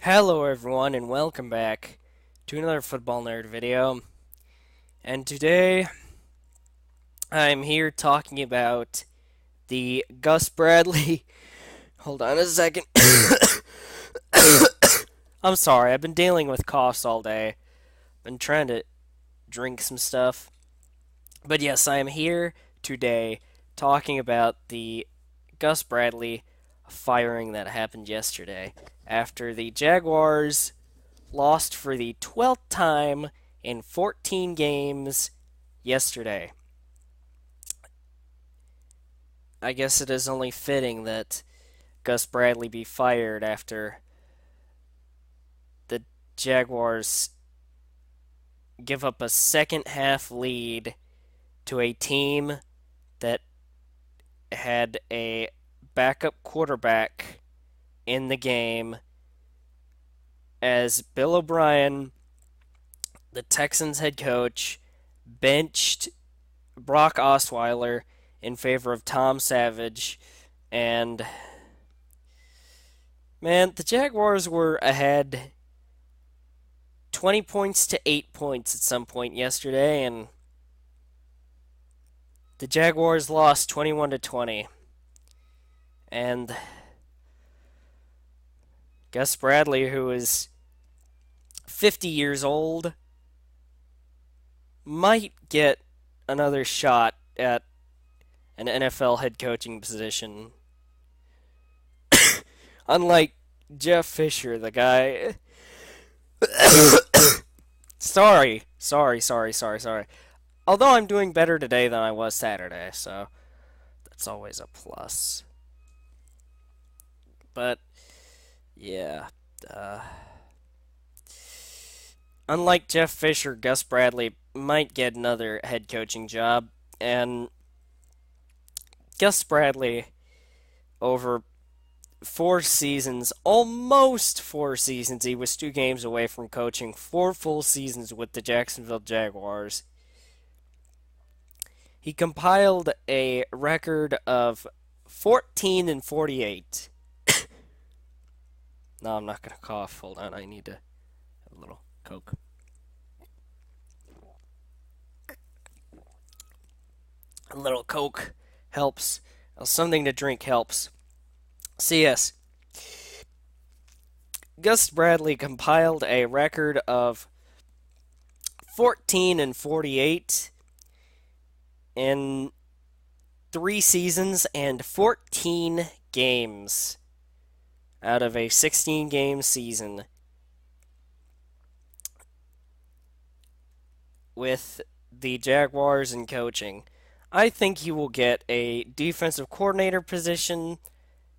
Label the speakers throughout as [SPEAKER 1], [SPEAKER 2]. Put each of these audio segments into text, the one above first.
[SPEAKER 1] Hello everyone and welcome back to another Football Nerd video. And today I'm here talking about the Gus Bradley. Hold on a second. I'm sorry, I've been dealing with coughs all day. Been trying to drink some stuff. But yes, I am here today talking about the Gus Bradley firing that happened yesterday after the Jaguars lost for the 12th time in 14 games yesterday. I guess it is only fitting that Gus Bradley be fired after the Jaguars give up a second half lead to a team that had a backup quarterback in the game as Bill O'Brien, the Texans head coach, benched Brock Osweiler in favor of Tom Savage. And, man, the Jaguars were ahead 20 points to 8 points at some point yesterday, and the Jaguars lost 21 to 20. And Gus Bradley, who is 50 years old, might get another shot at an NFL head coaching position. Unlike Jeff Fisher, the guy. Sorry. Although I'm doing better today than I was Saturday, so that's always a plus. But, yeah. Unlike Jeff Fisher, Gus Bradley might get another head coaching job. And Gus Bradley, over 4 seasons, almost 4 seasons, he was 2 games away from coaching 4 full seasons with the Jacksonville Jaguars. He compiled a record of 14-48. No, I'm not going to cough. Hold on, I need to have a little Coke. A little Coke helps. Something to drink helps. So yes, Gus Bradley compiled a record of 14-48 in 3 seasons and 14 games out of a 16-game season with the Jaguars in coaching. I think he will get a defensive coordinator position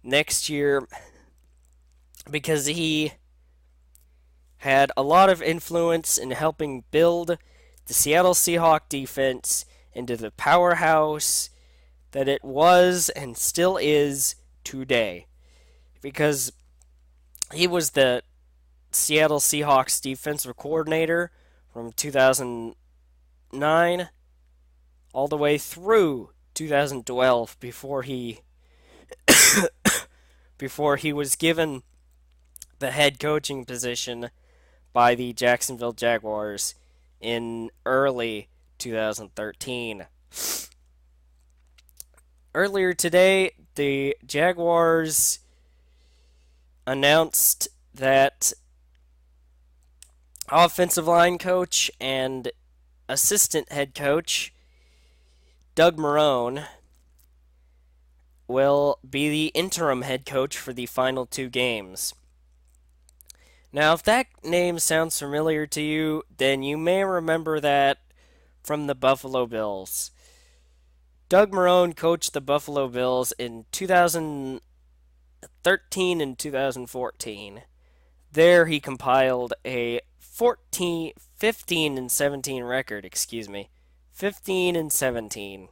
[SPEAKER 1] next year because he had a lot of influence in helping build the Seattle Seahawks defense into the powerhouse that it was and still is today. Because he was the Seattle Seahawks defensive coordinator from 2009 all the way through 2012 before he was given the head coaching position by the Jacksonville Jaguars in early 2013. Earlier today, the Jaguars announced that offensive line coach and assistant head coach Doug Marrone will be the interim head coach for the final 2 games. Now, if that name sounds familiar to you, then you may remember that from the Buffalo Bills. Doug Marrone coached the Buffalo Bills in 2013 and 2014. There he compiled a 15-17 record, 15-17.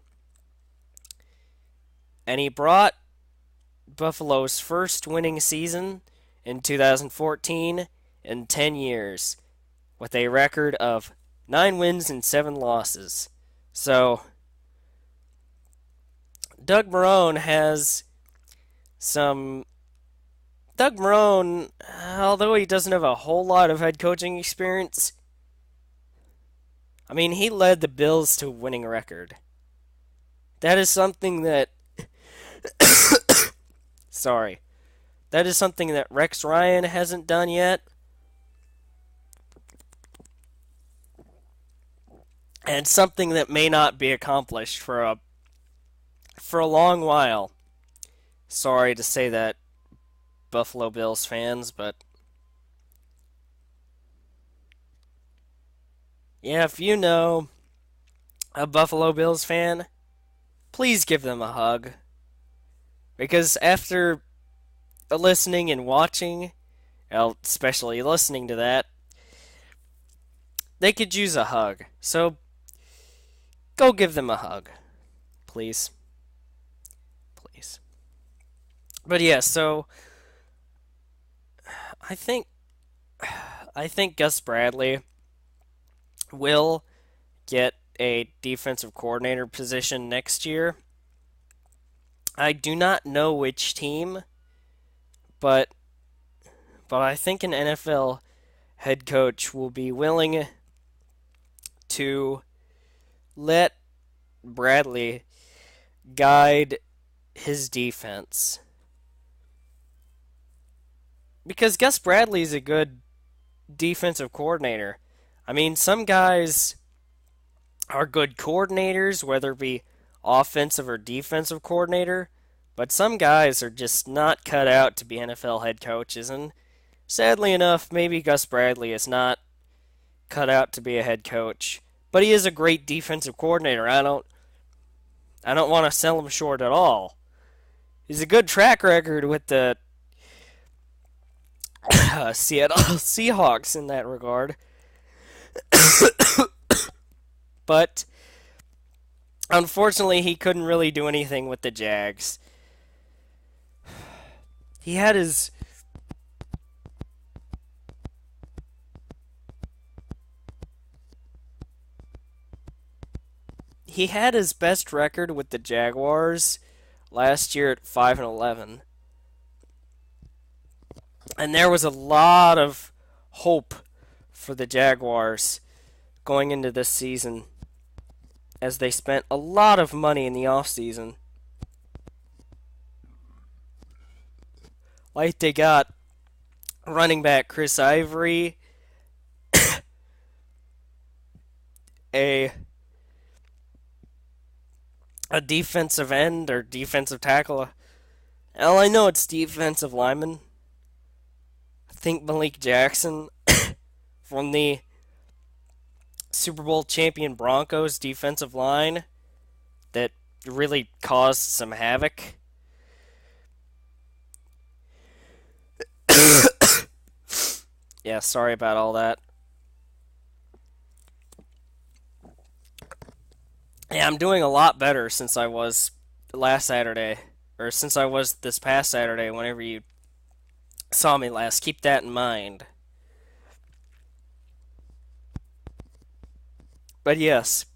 [SPEAKER 1] And he brought Buffalo's first winning season in 2014 in 10 years with a record of 9 wins and 7 losses. So, Doug Marrone has some Doug Marrone, although he doesn't have a whole lot of head coaching experience, I mean, he led the Bills to a winning record. That is something that. Sorry. That is something that Rex Ryan hasn't done yet. And something that may not be accomplished for a long while. Sorry to say that, Buffalo Bills fans, but yeah, if you know a Buffalo Bills fan, please give them a hug. Because after listening and watching, well, especially listening to that, they could use a hug. So go give them a hug, please. Please. But yeah, so I think I think Gus Bradley will get a defensive coordinator position next year. I do not know which team, but I think an NFL head coach will be willing to let Bradley guide his defense. Because Gus Bradley is a good defensive coordinator. I mean, some guys are good coordinators, whether it be offensive or defensive coordinator, but some guys are just not cut out to be NFL head coaches, and sadly enough, maybe Gus Bradley is not cut out to be a head coach, but he is a great defensive coordinator. I don't want to sell him short at all. He's a good track record with the Seattle Seahawks in that regard. But unfortunately, he couldn't really do anything with the Jags. He had his best record with the Jaguars last year at 5-11. And there was a lot of hope for the Jaguars going into this season, as they spent a lot of money in the offseason. Like they got running back Chris Ivory, a defensive end or defensive tackle. Well, I know it's defensive lineman. I think Malik Jackson from the Super Bowl champion Broncos defensive line that really caused some havoc. Yeah, sorry about all that. Yeah, I'm doing a lot better since I was last Saturday, or since I was this past Saturday, whenever you saw me last. Keep that in mind. But yes,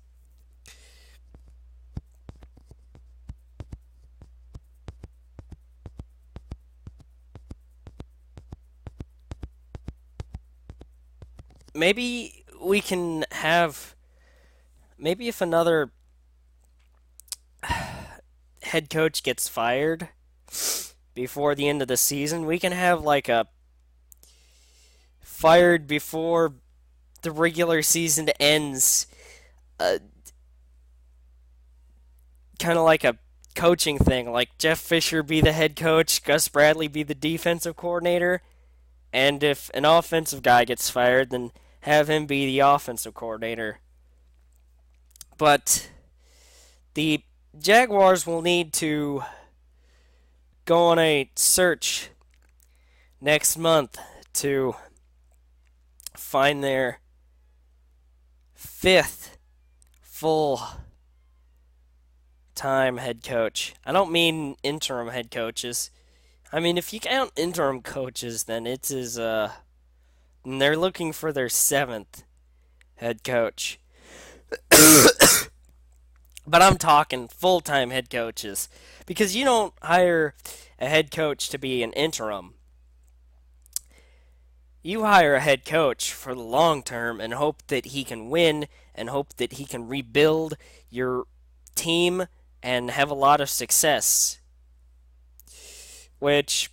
[SPEAKER 1] maybe we can have, maybe if another head coach gets fired before the end of the season, we can have like a fired before the regular season ends, uh, kind of like a coaching thing. Like Jeff Fisher be the head coach, Gus Bradley be the defensive coordinator, and if an offensive guy gets fired, then have him be the offensive coordinator. But the Jaguars will need to go on a search next month to find their fifth full time head coach. I don't mean interim head coaches. I mean, if you count interim coaches, then it's as they're looking for their seventh head coach. But I'm talking full-time head coaches, because you don't hire a head coach to be an interim. You hire a head coach for the long term and hope that he can win and hope that he can rebuild your team and have a lot of success. Which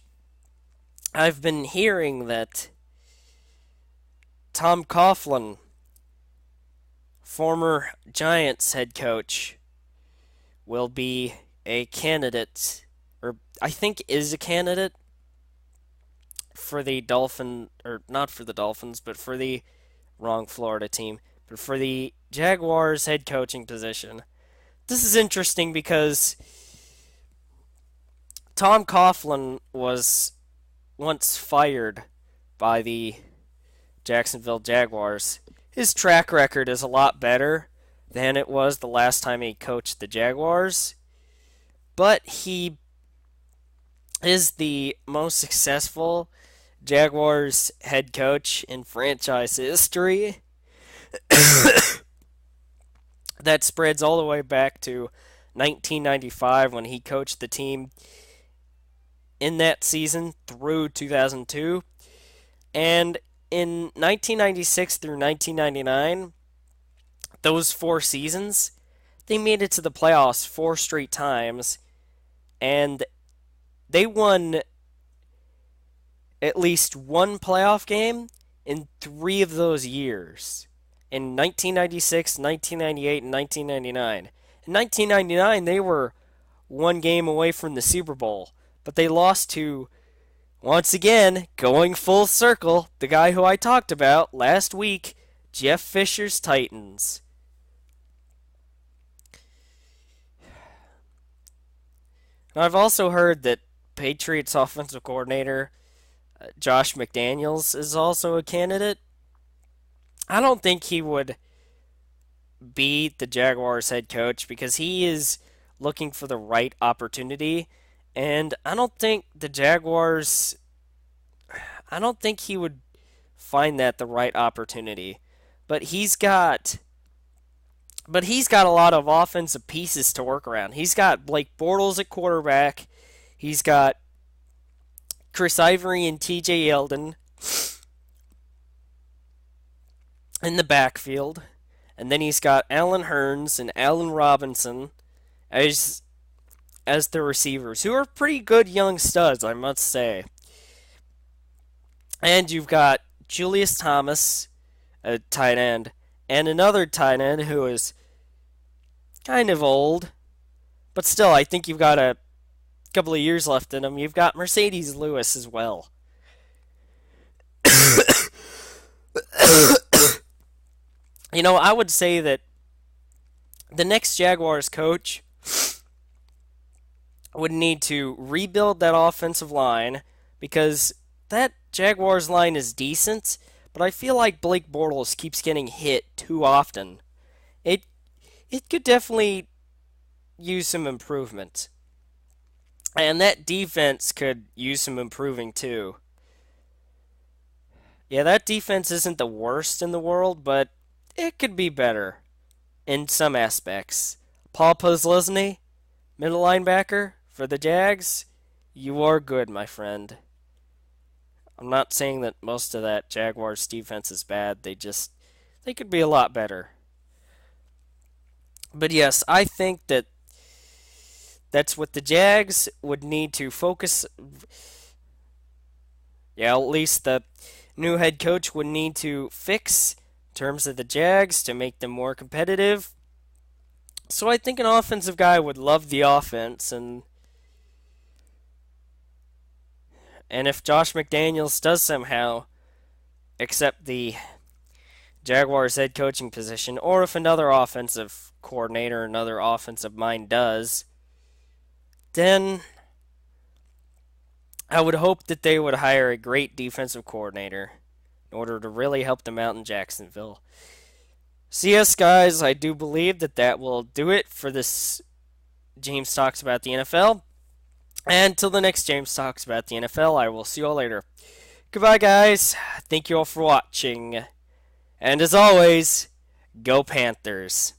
[SPEAKER 1] I've been hearing that Tom Coughlin, former Giants head coach, will be a candidate, or I think is a candidate for the or not for the Dolphins, but for the wrong Florida team, but for the Jaguars head coaching position. This is interesting because Tom Coughlin was once fired by the Jacksonville Jaguars. His track record is a lot better than it was the last time he coached the Jaguars, but he is the most successful Jaguars head coach in franchise history. That spreads all the way back to 1995 when he coached the team in that season through 2002. And in 1996 through 1999, those 4 seasons, they made it to the playoffs 4 straight times, and they won at least one playoff game in 3 of those years. In 1996, 1998, and 1999. In 1999, they were 1 game away from the Super Bowl, but they lost to, once again, going full circle, the guy who I talked about last week, Jeff Fisher's Titans. And I've also heard that Patriots offensive coordinator Josh McDaniels is also a candidate. I don't think he would be the Jaguars head coach because he is looking for the right opportunity, and I don't think he would find that the right opportunity. But he's got a lot of offensive pieces to work around. He's got Blake Bortles at quarterback. He's got Chris Ivory and TJ Yeldon in the backfield. And then he's got Allen Hurns and Allen Robinson as the receivers, who are pretty good young studs, I must say. And you've got Julius Thomas, a tight end, and another tight end who is kind of old, but still, I think you've got a couple of years left in him. You've got Mercedes Lewis as well. I would say that the next Jaguars coach would need to rebuild that offensive line because that Jaguars line is decent, but I feel like Blake Bortles keeps getting hit too often. It could definitely use some improvement. And that defense could use some improving too. Yeah, that defense isn't the worst in the world, but it could be better in some aspects. Paul Posluszny, middle linebacker for the Jags, you are good, my friend. I'm not saying that most of that Jaguars defense is bad. They could be a lot better. But yes, I think that's what the Jags would need to focus. Yeah, at least the new head coach would need to fix in terms of the Jags to make them more competitive. So I think an offensive guy would love the offense, and if Josh McDaniels does somehow accept the Jaguars head coaching position, or if another offensive coordinator, another offensive mind does, then I would hope that they would hire a great defensive coordinator in order to really help them out in Jacksonville. So yes, guys, I do believe that will do it for this James Talks About the NFL. And until the next James Talks About the NFL, I will see you all later. Goodbye, guys. Thank you all for watching. And as always, go Panthers.